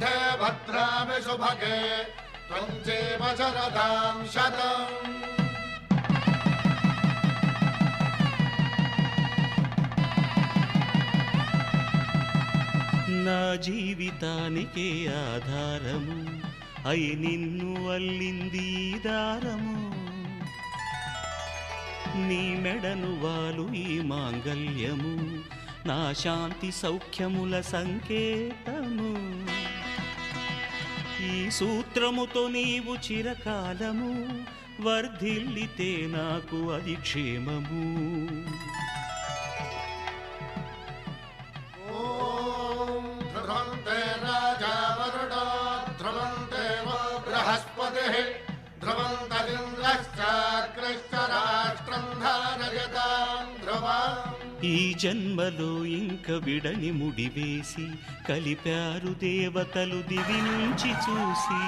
కంఠే భద్రామి శుభగే త్వం చేవ శరదాం శతం. నా జీవితానికే ఆధారము అయి నిన్ను అల్లింది దారము. నీ మెడను వాలు ఈ మాంగల్యము నా శాంతి సౌఖ్యముల సంకేతము. ఈ సూత్రముతో నీవు చిరకాలము వర్ధిల్లితే నాకు అది క్షేమము. ఈ జన్మలో ఇంక విడని ముడివేసి కలిపారు దేవతలు దివి నుంచి చూసి.